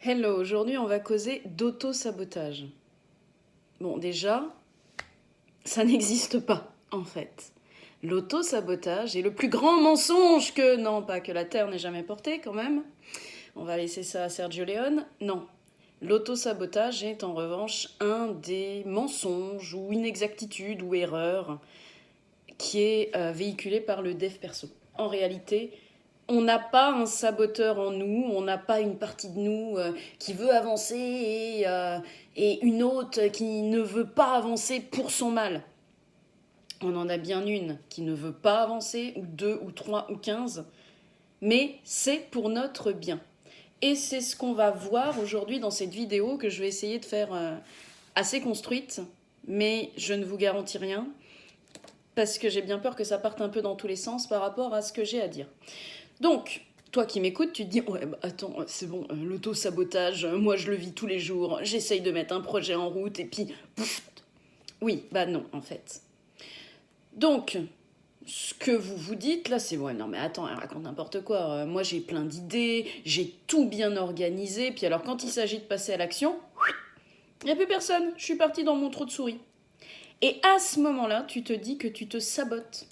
Hello, aujourd'hui on va causer d'auto-sabotage. Bon, déjà, ça n'existe pas, en fait. L'auto-sabotage est le plus grand mensonge que... Non, pas que la Terre n'ait jamais porté, quand même. On va laisser ça à Sergio Leone. Non. L'auto-sabotage est en revanche un des mensonges ou inexactitudes ou erreurs qui est véhiculé par le dev perso. En réalité, on n'a pas un saboteur en nous, on n'a pas une partie de nous qui veut avancer et une autre qui ne veut pas avancer pour son mal. On en a bien une qui ne veut pas avancer, ou deux, ou trois, ou 15, mais c'est pour notre bien. Et c'est ce qu'on va voir aujourd'hui dans cette vidéo que je vais essayer de faire assez construite, mais je ne vous garantis rien, parce que j'ai bien peur que ça parte un peu dans tous les sens par rapport à ce que j'ai à dire. Donc, toi qui m'écoutes, tu te dis, ouais, bah, attends, c'est bon, l'auto-sabotage, moi je le vis tous les jours, j'essaye de mettre un projet en route et puis, pouf. Oui, bah non, en fait. Donc, ce que vous vous dites là, c'est, ouais, non mais attends, elle raconte n'importe quoi, moi j'ai plein d'idées, j'ai tout bien organisé, puis alors quand il s'agit de passer à l'action, il n'y a plus personne, je suis partie dans mon trou de souris. Et à ce moment-là, tu te dis que tu te sabotes.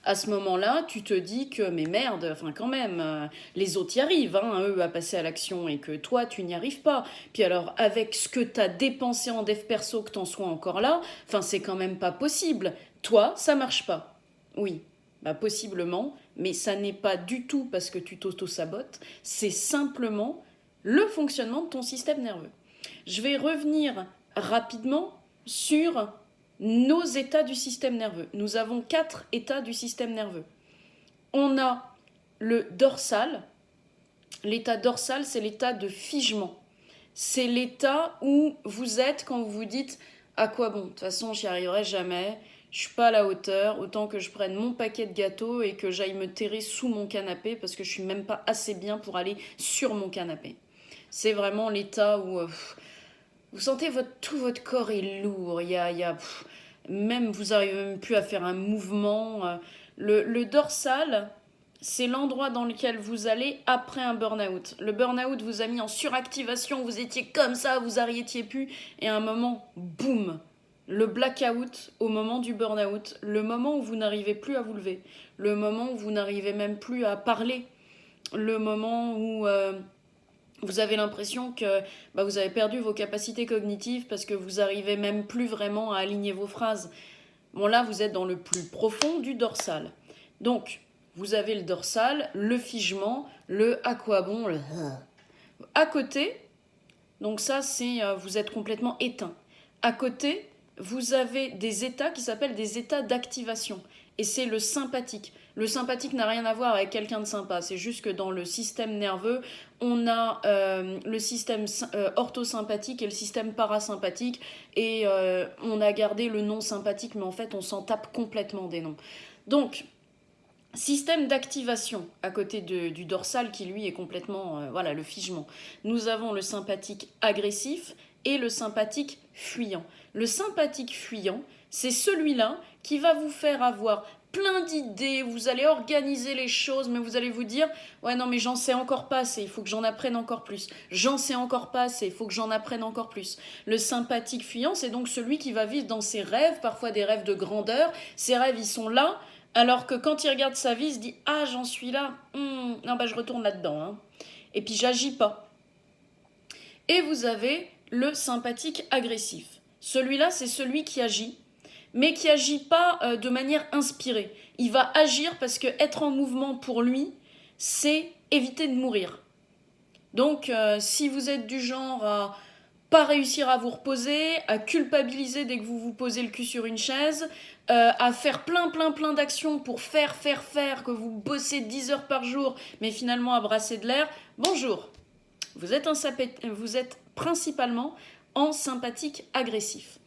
À ce moment-là, tu te dis que, mais merde, enfin quand même, les autres y arrivent, hein, eux, à passer à l'action, et que toi, tu n'y arrives pas. Puis alors, avec ce que t'as dépensé en dev perso, que t'en sois encore là, enfin, c'est quand même pas possible. Toi, ça marche pas. Oui, bah possiblement, mais ça n'est pas du tout parce que tu t'auto-sabotes, c'est simplement le fonctionnement de ton système nerveux. Je vais revenir rapidement sur nos états du système nerveux. Nous avons 4 états du système nerveux. On a le dorsal. L'état dorsal, c'est l'état de figement. C'est l'état où vous êtes quand vous vous dites à quoi bon, de toute façon, j'y arriverai jamais, je suis pas à la hauteur, autant que je prenne mon paquet de gâteaux et que j'aille me terrer sous mon canapé parce que je suis même pas assez bien pour aller sur mon canapé. C'est vraiment l'état où vous sentez tout votre corps est lourd, même vous n'arrivez même plus à faire un mouvement. Le dorsal, c'est l'endroit dans lequel vous allez après un burn-out. Le burn-out vous a mis en suractivation, vous étiez comme ça, vous n'arriviez plus, et à un moment, boum, le blackout au moment du burn-out, le moment où vous n'arrivez plus à vous lever, le moment où vous n'arrivez même plus à parler, le moment où vous avez l'impression que vous avez perdu vos capacités cognitives parce que vous n'arrivez même plus vraiment à aligner vos phrases. Bon, là, vous êtes dans le plus profond du dorsal. Donc, vous avez le dorsal, le figement, le à quoi bon, le à côté. Donc ça, c'est vous êtes complètement éteint. À côté, vous avez des états qui s'appellent des états d'activation. Et c'est le sympathique. Le sympathique n'a rien à voir avec quelqu'un de sympa. C'est juste que dans le système nerveux, on a le système orthosympathique et le système parasympathique. Et on a gardé le nom sympathique, mais en fait, on s'en tape complètement des noms. Donc, système d'activation à côté du dorsal qui lui est complètement voilà le figement. Nous avons le sympathique agressif et le sympathique fuyant. Le sympathique fuyant, c'est celui-là qui va vous faire avoir plein d'idées, vous allez organiser les choses, mais vous allez vous dire ouais non mais j'en sais encore pas assez, il faut que j'en apprenne encore plus. J'en sais encore pas assez, il faut que j'en apprenne encore plus. Le sympathique fuyant, c'est donc celui qui va vivre dans ses rêves, parfois des rêves de grandeur. Ses rêves, ils sont là, alors que quand il regarde sa vie, il se dit ah j'en suis là, non bah je retourne là-dedans, hein. Et puis j'agis pas. Et vous avez le sympathique agressif. Celui-là, c'est celui qui agit, mais qui agit pas de manière inspirée. Il va agir parce que être en mouvement pour lui, c'est éviter de mourir. Donc, si vous êtes du genre à pas réussir à vous reposer, à culpabiliser dès que vous vous posez le cul sur une chaise, à faire plein d'actions pour faire, que vous bossez 10 heures par jour, mais finalement à brasser de l'air, bonjour. Vous êtes principalement en sympathique agressif.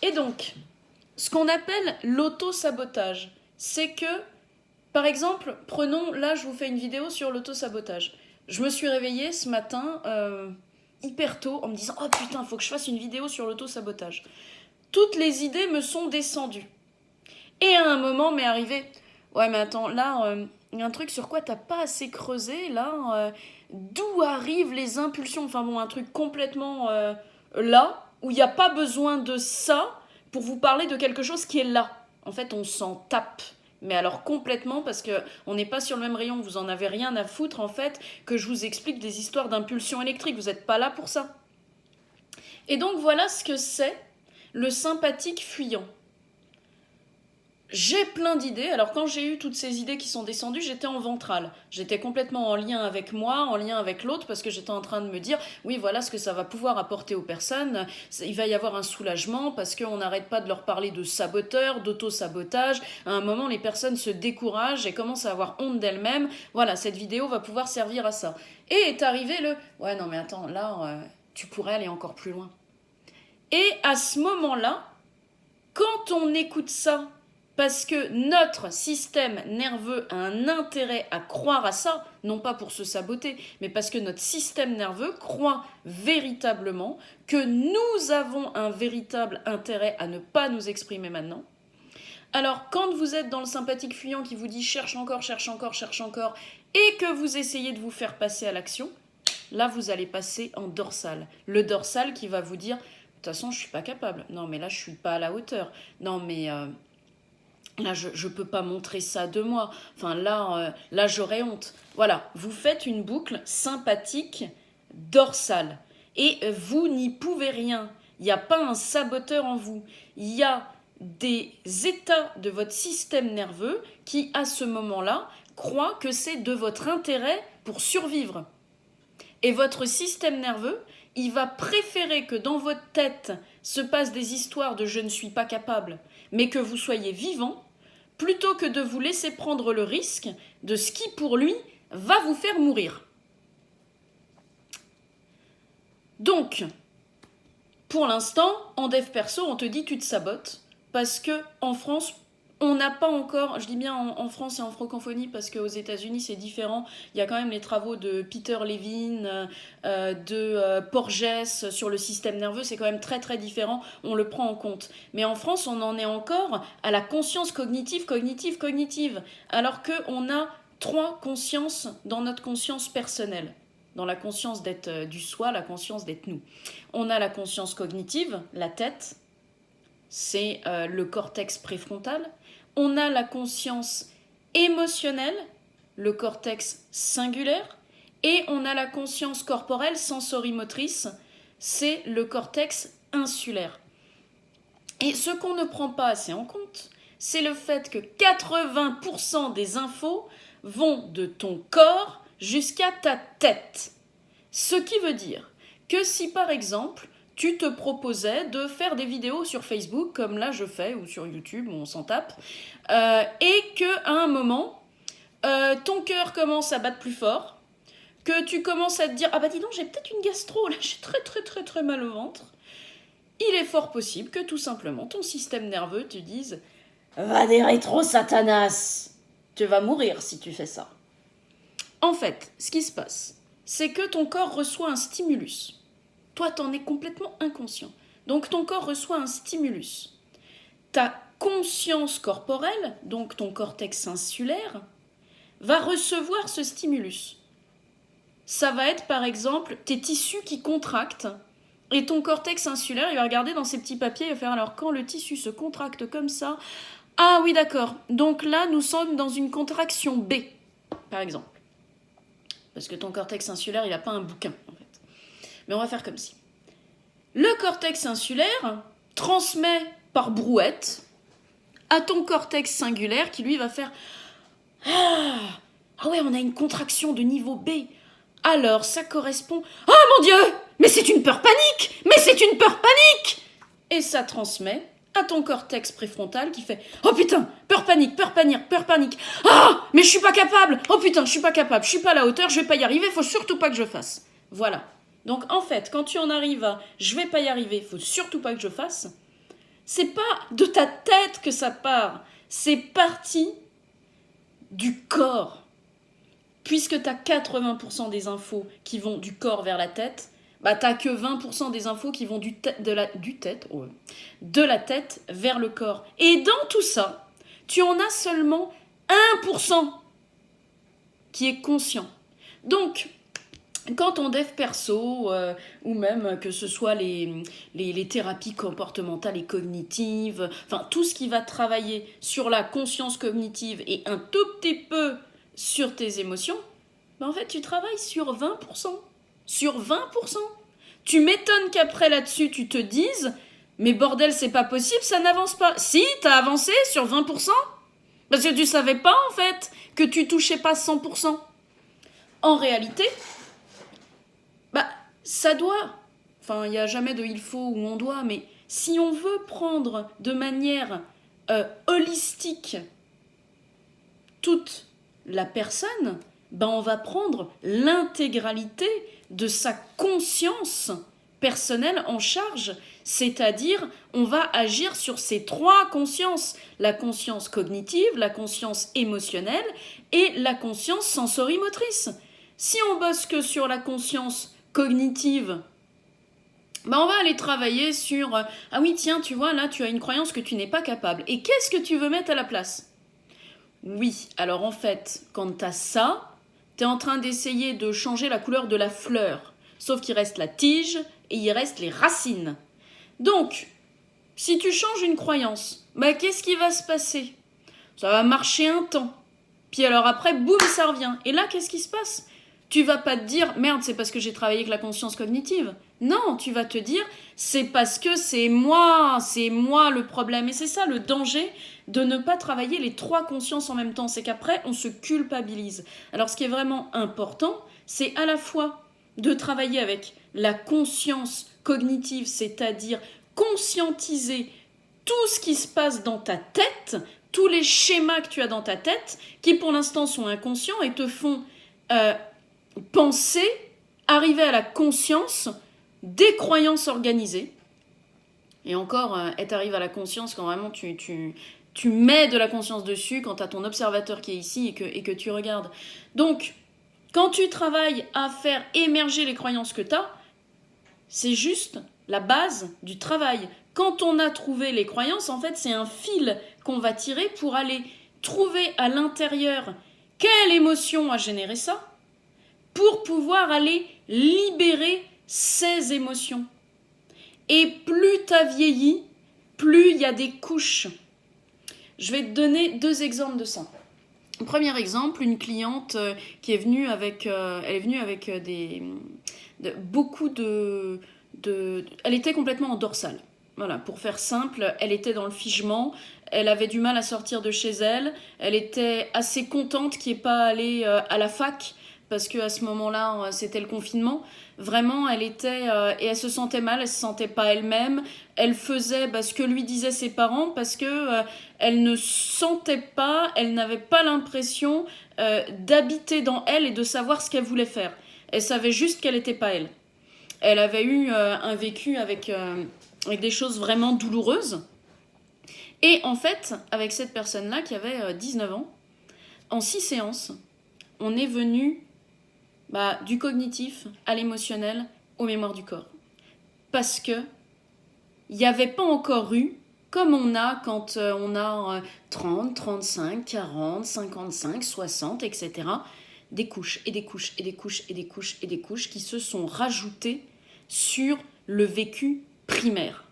Et donc, ce qu'on appelle l'auto-sabotage, c'est que, par exemple, prenons, là je vous fais une vidéo sur l'auto-sabotage. Je me suis réveillée ce matin hyper tôt en me disant « Oh putain, faut que je fasse une vidéo sur l'auto-sabotage ». Toutes les idées me sont descendues. Et à un moment m'est arrivé « Ouais mais attends, là, il y a un truc sur quoi t'as pas assez creusé, là, d'où arrivent les impulsions. Enfin bon, un truc complètement là, où il n'y a pas besoin de ça pour vous parler de quelque chose qui est là. En fait, on s'en tape. Mais alors complètement, parce qu'on n'est pas sur le même rayon, vous en avez rien à foutre en fait, que je vous explique des histoires d'impulsion électrique, vous n'êtes pas là pour ça. Et donc voilà ce que c'est le sympathique fuyant. J'ai plein d'idées. Alors quand j'ai eu toutes ces idées qui sont descendues, j'étais en ventral. J'étais complètement en lien avec moi, en lien avec l'autre, parce que j'étais en train de me dire, oui, voilà ce que ça va pouvoir apporter aux personnes. Il va y avoir un soulagement, parce qu'on n'arrête pas de leur parler de saboteurs, d'auto-sabotage. À un moment, les personnes se découragent et commencent à avoir honte d'elles-mêmes. Voilà, cette vidéo va pouvoir servir à ça. Et est arrivé le, ouais, non mais attends, là, tu pourrais aller encore plus loin. Et à ce moment-là, quand on écoute ça, parce que notre système nerveux a un intérêt à croire à ça, non pas pour se saboter, mais parce que notre système nerveux croit véritablement que nous avons un véritable intérêt à ne pas nous exprimer maintenant. Alors, quand vous êtes dans le sympathique fuyant qui vous dit cherche encore, cherche encore, cherche encore, et que vous essayez de vous faire passer à l'action, là, vous allez passer en dorsal. Le dorsal qui va vous dire, de toute façon, je ne suis pas capable. Non, mais là, je ne suis pas à la hauteur. Non, mais... là, je ne peux pas montrer ça de moi. Enfin, là j'aurais honte. Voilà, vous faites une boucle sympathique dorsale. Et vous n'y pouvez rien. Il n'y a pas un saboteur en vous. Il y a des états de votre système nerveux qui, à ce moment-là, croient que c'est de votre intérêt pour survivre. Et votre système nerveux, il va préférer que dans votre tête se passent des histoires de « je ne suis pas capable », mais que vous soyez vivant, plutôt que de vous laisser prendre le risque de ce qui, pour lui, va vous faire mourir. Donc, pour l'instant, en dev perso, on te dit tu te sabotes, parce qu'en France, on n'a pas encore, je dis bien en France et en francophonie, parce qu'aux États-Unis c'est différent, il y a quand même les travaux de Peter Levine, de Porges sur le système nerveux, c'est quand même très très différent, on le prend en compte. Mais en France, on en est encore à la conscience cognitive, alors qu'on a 3 consciences dans notre conscience personnelle. Dans la conscience d'être du soi, la conscience d'être nous. On a la conscience cognitive, la tête, c'est le cortex préfrontal. On a la conscience émotionnelle, le cortex singulaire. Et on a la conscience corporelle sensorimotrice, c'est le cortex insulaire. Et ce qu'on ne prend pas assez en compte, c'est le fait que 80% des infos vont de ton corps jusqu'à ta tête. Ce qui veut dire que si par exemple tu te proposais de faire des vidéos sur Facebook, comme là je fais, ou sur YouTube, on s'en tape, et qu'à un moment, ton cœur commence à battre plus fort, que tu commences à te dire « Ah bah dis donc, j'ai peut-être une gastro, là j'ai très mal au ventre », il est fort possible que tout simplement ton système nerveux te dise « Va des rétro, Satanas, tu vas mourir si tu fais ça ». En fait, ce qui se passe, c'est que ton corps reçoit un stimulus. Toi, t'en es complètement inconscient. Donc, ton corps reçoit un stimulus. Ta conscience corporelle, donc ton cortex insulaire, va recevoir ce stimulus. Ça va être, par exemple, tes tissus qui contractent. Et ton cortex insulaire, il va regarder dans ses petits papiers et va faire, alors, quand le tissu se contracte comme ça, ah oui, d'accord. Donc là, nous sommes dans une contraction B, par exemple. Parce que ton cortex insulaire, il n'a pas un bouquin, en fait. Mais on va faire comme si. Le cortex insulaire transmet par brouette à ton cortex singulaire qui, lui, va faire « Ah ouais, on a une contraction de niveau B. Alors, ça correspond... Oh mon Dieu! Mais c'est une peur panique! Mais c'est une peur panique !» Et ça transmet à ton cortex préfrontal qui fait « Oh putain, peur panique. Ah, mais je suis pas capable. Oh putain, je suis pas capable. Je suis pas à la hauteur, je vais pas y arriver, faut surtout pas que je fasse. » Voilà. Donc en fait, quand tu en arrives à « je vais pas y arriver, faut surtout pas que je fasse », c'est pas de ta tête que ça part, c'est parti du corps. Puisque tu as 80% des infos qui vont du corps vers la tête, bah t'as que 20% des infos qui vont de la tête vers le corps. Et dans tout ça, tu en as seulement 1% qui est conscient. Donc, Quand on dev perso, ou même que ce soit les thérapies comportementales et cognitives, enfin tout ce qui va travailler sur la conscience cognitive et un tout petit peu sur tes émotions, ben en fait tu travailles sur 20%. Sur 20%. Tu m'étonnes qu'après là-dessus tu te dises, mais bordel c'est pas possible, ça n'avance pas. Si, t'as avancé sur 20%, parce que tu savais pas en fait que tu touchais pas 100%. En réalité, bah, ça doit. Enfin, il n'y a jamais de il faut ou on doit, mais si on veut prendre de manière holistique toute la personne, ben on va prendre l'intégralité de sa conscience personnelle en charge, c'est-à-dire on va agir sur ces trois consciences, la conscience cognitive, la conscience émotionnelle et la conscience sensorimotrice. Si on bosse que sur la conscience cognitive, ben on va aller travailler sur ah oui tiens tu vois là tu as une croyance que tu n'es pas capable et qu'est-ce que tu veux mettre à la place? Oui, alors en fait quand t'as ça, t'es en train d'essayer de changer la couleur de la fleur, sauf qu'il reste la tige et il reste les racines. Donc si tu changes une croyance, ben qu'est-ce qui va se passer? Ça va marcher un temps, puis alors après boum ça revient et là qu'est-ce qui se passe? Tu vas pas te dire merde c'est parce que j'ai travaillé avec la conscience cognitive. Non, tu vas te dire c'est parce que c'est moi le problème. Et c'est ça le danger de ne pas travailler les trois consciences en même temps, c'est qu'après on se culpabilise. Alors ce qui est vraiment important, c'est à la fois de travailler avec la conscience cognitive, c'est-à-dire conscientiser tout ce qui se passe dans ta tête, tous les schémas que tu as dans ta tête, qui pour l'instant sont inconscients et te font penser, arriver à la conscience des croyances organisées. Et encore, être arrivé à la conscience quand vraiment tu mets de la conscience dessus, quand tu as ton observateur qui est ici et que tu regardes. Donc, quand tu travailles à faire émerger les croyances que tu as, c'est juste la base du travail. Quand on a trouvé les croyances, en fait, c'est un fil qu'on va tirer pour aller trouver à l'intérieur quelle émotion a généré ça, pour pouvoir aller libérer ces émotions. Et plus tu as vieilli, plus il y a des couches. Je vais te donner 2 exemples de ça. Premier exemple, une cliente qui est venue avec, beaucoup de... Elle était complètement en dorsale. Voilà, pour faire simple, elle était dans le figement, elle avait du mal à sortir de chez elle, elle était assez contente qu'il n'y ait pas allé à la fac, parce qu'à ce moment-là, c'était le confinement. Vraiment, elle était... et elle se sentait mal, elle se sentait pas elle-même. Elle faisait ce que lui disaient ses parents parce que elle ne sentait pas, elle n'avait pas l'impression d'habiter dans elle et de savoir ce qu'elle voulait faire. Elle savait juste qu'elle n'était pas elle. Elle avait eu un vécu avec des choses vraiment douloureuses. Et en fait, avec cette personne-là qui avait 19 ans, en 6 séances, on est venu du cognitif à l'émotionnel, aux mémoires du corps. Parce que il n'y avait pas encore eu, comme on a quand on a 30, 35, 40, 55, 60, etc., des couches et des couches et des couches et des couches et des couches qui se sont rajoutées sur le vécu primaire.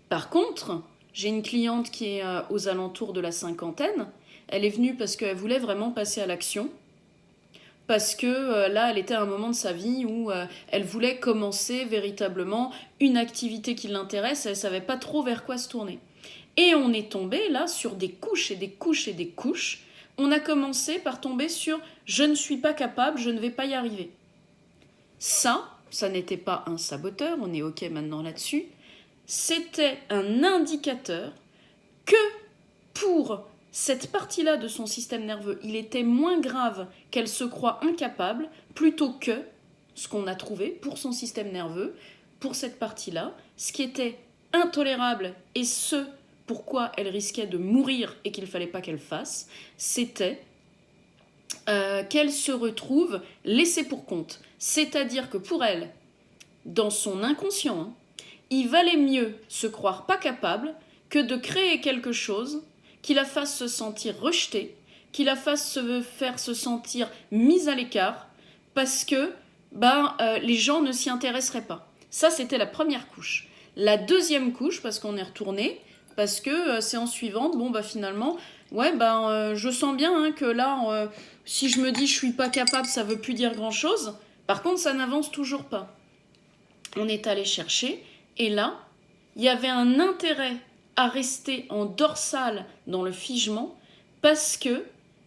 Par contre, j'ai une cliente qui est aux alentours de la cinquantaine. Elle est venue parce qu'elle voulait vraiment passer à l'action. Parce que là, elle était à un moment de sa vie où elle voulait commencer véritablement une activité qui l'intéresse, elle ne savait pas trop vers quoi se tourner. Et on est tombé là sur des couches et des couches et des couches. On a commencé par tomber sur « je ne suis pas capable, je ne vais pas y arriver ». Ça n'était pas un saboteur, on est OK maintenant là-dessus. C'était un indicateur que pour cette partie-là de son système nerveux, il était moins grave qu'elle se croit incapable, plutôt que ce qu'on a trouvé pour son système nerveux, pour cette partie-là, ce qui était intolérable et ce pourquoi elle risquait de mourir et qu'il ne fallait pas qu'elle fasse, c'était qu'elle se retrouve laissée pour compte. C'est-à-dire que pour elle, dans son inconscient, il valait mieux se croire pas capable que de créer quelque chose qui la fasse se sentir rejetée, qui la fasse se faire se sentir mise à l'écart, parce que les gens ne s'y intéresseraient pas. Ça, c'était la première couche. La deuxième couche, parce qu'on est retourné, parce que séance suivante, finalement, je sens bien que là, si je me dis je suis pas capable, ça veut plus dire grand-chose. Par contre, ça n'avance toujours pas. On est allé chercher, et là, il y avait un intérêt à rester en dorsale dans le figement, parce que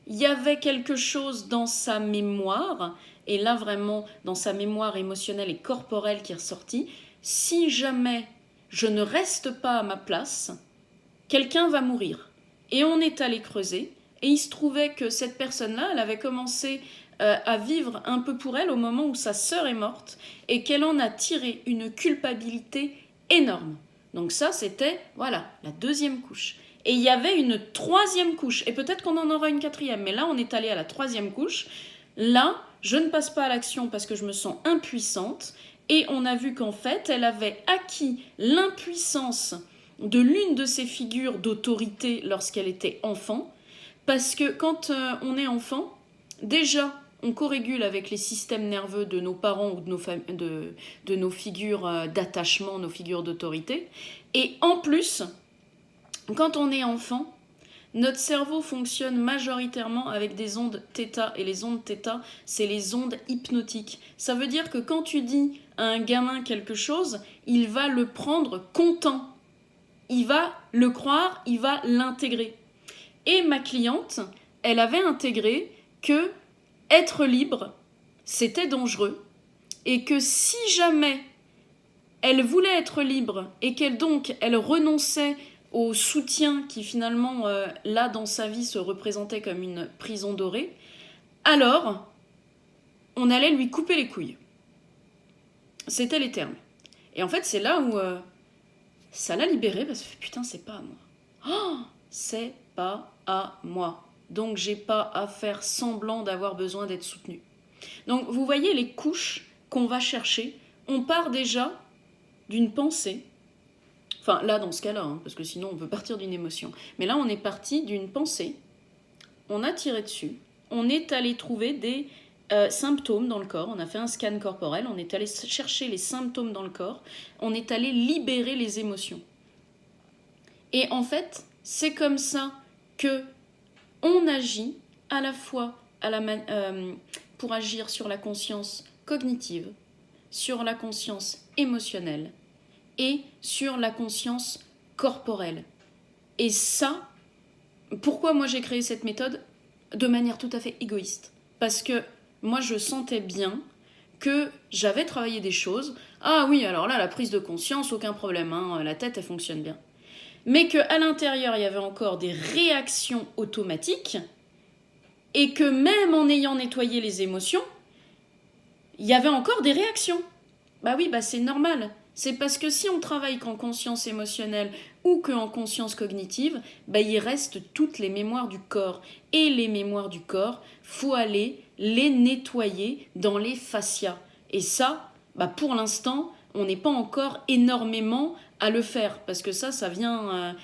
il y avait quelque chose dans sa mémoire, et là vraiment dans sa mémoire émotionnelle et corporelle qui est ressortie. Si jamais je ne reste pas à ma place, quelqu'un va mourir. Et on est allé creuser, et il se trouvait que cette personne-là, elle avait commencé à vivre un peu pour elle au moment où sa sœur est morte, et qu'elle en a tiré une culpabilité énorme. Donc ça, c'était, la deuxième couche. Et il y avait une troisième couche, et peut-être qu'on en aura une quatrième, mais là, on est allé à la troisième couche. Là, je ne passe pas à l'action parce que je me sens impuissante, et on a vu qu'en fait, elle avait acquis l'impuissance de l'une de ses figures d'autorité lorsqu'elle était enfant, parce que quand on est enfant, déjà, on corrégule avec les systèmes nerveux de nos parents ou de nos figures d'attachement, nos figures d'autorité, et en plus, quand on est enfant, notre cerveau fonctionne majoritairement avec des ondes θ, et les ondes θ, c'est les ondes hypnotiques. Ça veut dire que quand tu dis à un gamin quelque chose, il va le prendre content. Il va le croire, il va l'intégrer. Et ma cliente, elle avait intégré que être libre, c'était dangereux, et que si jamais elle voulait être libre, et qu'elle renonçait au soutien qui finalement, là dans sa vie, se représentait comme une prison dorée, alors on allait lui couper les couilles. C'était les termes. Et en fait, c'est là où ça l'a libérée, parce que putain, c'est pas à moi. Oh, c'est pas à moi. Donc j'ai pas à faire semblant d'avoir besoin d'être soutenue. Donc vous voyez les couches qu'on va chercher. On part déjà d'une pensée. Enfin, là, dans ce cas-là, parce que sinon, on peut partir d'une émotion. Mais là, on est parti d'une pensée. On a tiré dessus. On est allé trouver des symptômes dans le corps. On a fait un scan corporel. On est allé chercher les symptômes dans le corps. On est allé libérer les émotions. Et en fait, c'est comme ça que on agit à la fois pour agir sur la conscience cognitive, sur la conscience émotionnelle, et sur la conscience corporelle. Et ça, pourquoi moi j'ai créé cette méthode? De manière tout à fait égoïste. Parce que moi je sentais bien que j'avais travaillé des choses. Ah oui, alors là, la prise de conscience, aucun problème, la tête elle fonctionne bien. Mais qu'à l'intérieur, il y avait encore des réactions automatiques, et que même en ayant nettoyé les émotions, il y avait encore des réactions. Bah oui, c'est normal. C'est parce que si on travaille qu'en conscience émotionnelle ou qu'en conscience cognitive, il reste toutes les mémoires du corps. Et les mémoires du corps, faut aller les nettoyer dans les fascias. Et ça, pour l'instant, on n'est pas encore énormément à le faire. Parce que ça vient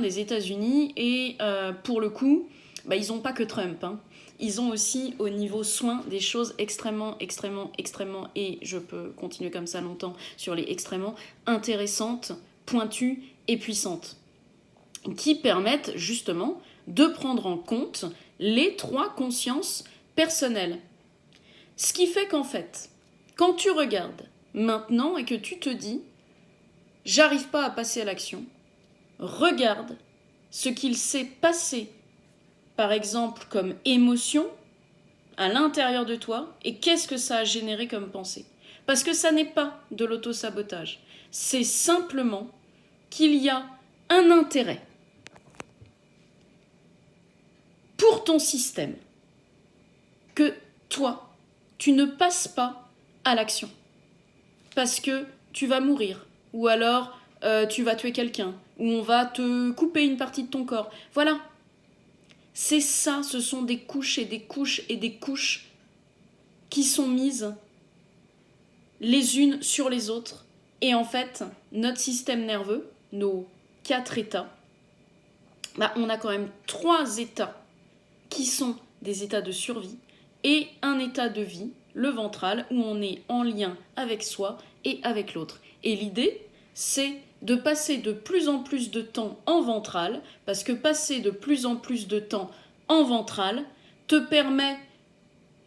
des États-Unis. Et pour le coup, ils n'ont pas que Trump, Ils ont aussi, au niveau soins, des choses extrêmement, et je peux continuer comme ça longtemps sur les extrêmement intéressantes, pointues et puissantes, qui permettent justement de prendre en compte les 3 consciences personnelles. Ce qui fait qu'en fait, quand tu regardes maintenant et que tu te dis « j'arrive pas à passer à l'action », regarde ce qu'il s'est passé, par exemple, comme émotion à l'intérieur de toi, et qu'est-ce que ça a généré comme pensée. Parce que ça n'est pas de l'auto-sabotage. C'est simplement qu'il y a un intérêt pour ton système que toi, tu ne passes pas à l'action. Parce que tu vas mourir, ou alors tu vas tuer quelqu'un, ou on va te couper une partie de ton corps. Voilà. C'est ça, ce sont des couches et des couches et des couches qui sont mises les unes sur les autres. Et en fait, notre système nerveux, nos 4 états, on a quand même 3 états qui sont des états de survie et un état de vie le ventral, où on est en lien avec soi et avec l'autre. Et l'idée, c'est de passer de plus en plus de temps en ventral, parce que passer de plus en plus de temps en ventral te permet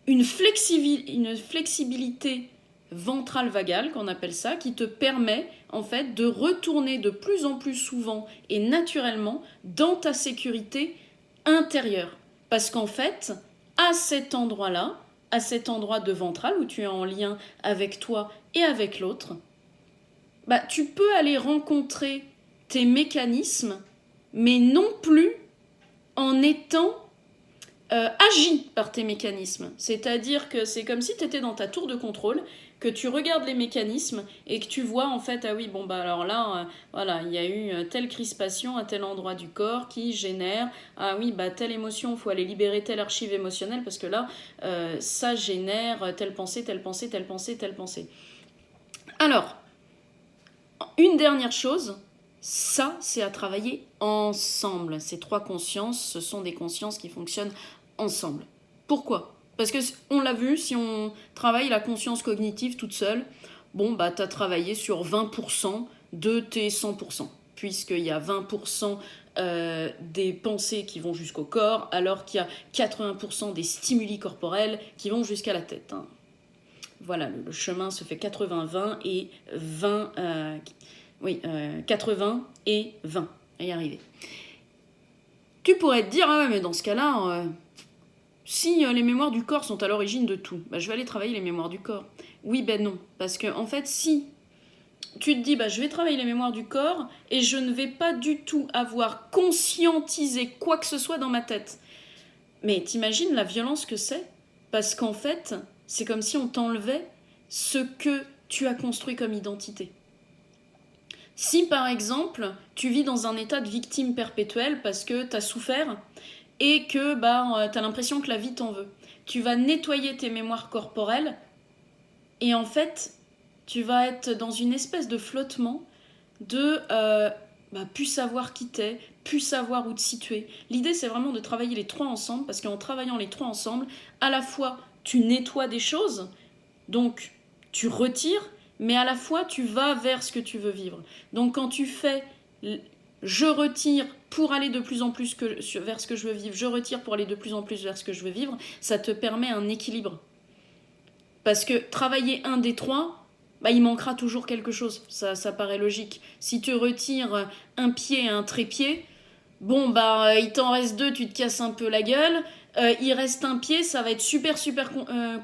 une flexibilité ventrale vagale, qu'on appelle ça, qui te permet en fait de retourner de plus en plus souvent et naturellement dans ta sécurité intérieure. Parce qu'en fait, à cet endroit-là, à cet endroit de ventral où tu es en lien avec toi et avec l'autre, bah, tu peux aller rencontrer tes mécanismes, mais non plus en étant agi par tes mécanismes. C'est-à-dire que c'est comme si tu étais dans ta tour de contrôle, que tu regardes les mécanismes et que tu vois en fait, ah oui, bon bah alors là, voilà, il y a eu telle crispation à tel endroit du corps qui génère, ah oui, bah telle émotion, il faut aller libérer telle archive émotionnelle parce que là, ça génère telle pensée, telle pensée, telle pensée, telle pensée. Alors, une dernière chose, ça, c'est à travailler ensemble. Ces trois consciences, ce sont des consciences qui fonctionnent ensemble. Pourquoi ? Parce que on l'a vu, si on travaille la conscience cognitive toute seule, bon, bah, tu as travaillé sur 20% de tes 100%, puisqu'il y a 20% des pensées qui vont jusqu'au corps, alors qu'il y a 80% des stimuli corporels qui vont jusqu'à la tête. Hein. Voilà, le chemin se fait 80-20 et 80 et 20, à y arriver. Tu pourrais te dire, ah ouais, mais dans ce cas-là, si les mémoires du corps sont à l'origine de tout, bah, je vais aller travailler les mémoires du corps. Oui, ben non. Parce que, en fait, si tu te dis, bah, je vais travailler les mémoires du corps et je ne vais pas du tout avoir conscientisé quoi que ce soit dans ma tête. Mais t'imagines la violence que c'est ? Parce qu'en fait, c'est comme si on t'enlevait ce que tu as construit comme identité. Si par exemple, tu vis dans un état de victime perpétuelle parce que tu as souffert et que bah, tu as l'impression que la vie t'en veut, tu vas nettoyer tes mémoires corporelles et en fait, tu vas être dans une espèce de flottement de plus savoir qui t'es, plus savoir où te situer. L'idée, c'est vraiment de travailler les trois ensemble parce qu'en travaillant les trois ensemble, à la fois, tu nettoies des choses, donc tu retires, mais à la fois tu vas vers ce que tu veux vivre. Donc quand tu fais je retire pour aller de plus en plus vers ce que je veux vivre, je retire pour aller de plus en plus vers ce que je veux vivre, ça te permet un équilibre. Parce que travailler un des trois, bah, il manquera toujours quelque chose, ça paraît logique. Si tu retires un pied et un trépied, bon bah il t'en reste deux, tu te casses un peu la gueule, il reste un pied, ça va être super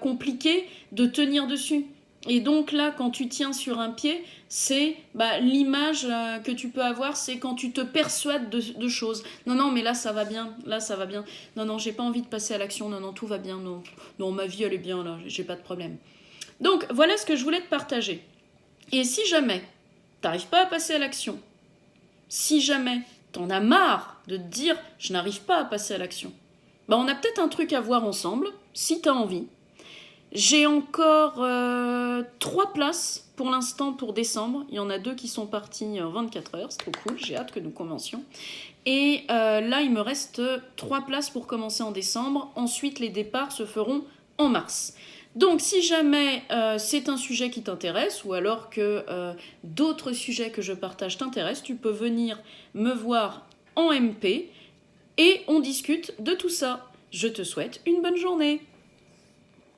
compliqué de tenir dessus. Et donc là, quand tu tiens sur un pied, c'est l'image que tu peux avoir, c'est quand tu te persuades de choses. Non, mais là ça va bien, Non, j'ai pas envie de passer à l'action, non, tout va bien, non, ma vie elle est bien là, j'ai pas de problème. Donc voilà ce que je voulais te partager. Et si jamais t'arrives pas à passer à l'action, si jamais t'en as marre de te dire je n'arrive pas à passer à l'action, on a peut-être un truc à voir ensemble, si t'as envie. J'ai encore 3 places pour l'instant pour décembre. Il y en a 2 qui sont partis en 24 heures, c'est trop cool, j'ai hâte que nous commencions. Et là, il me reste 3 places pour commencer en décembre. Ensuite, les départs se feront en mars. Donc, si jamais c'est un sujet qui t'intéresse, ou alors que d'autres sujets que je partage t'intéressent, tu peux venir me voir en MP et on discute de tout ça. Je te souhaite une bonne journée.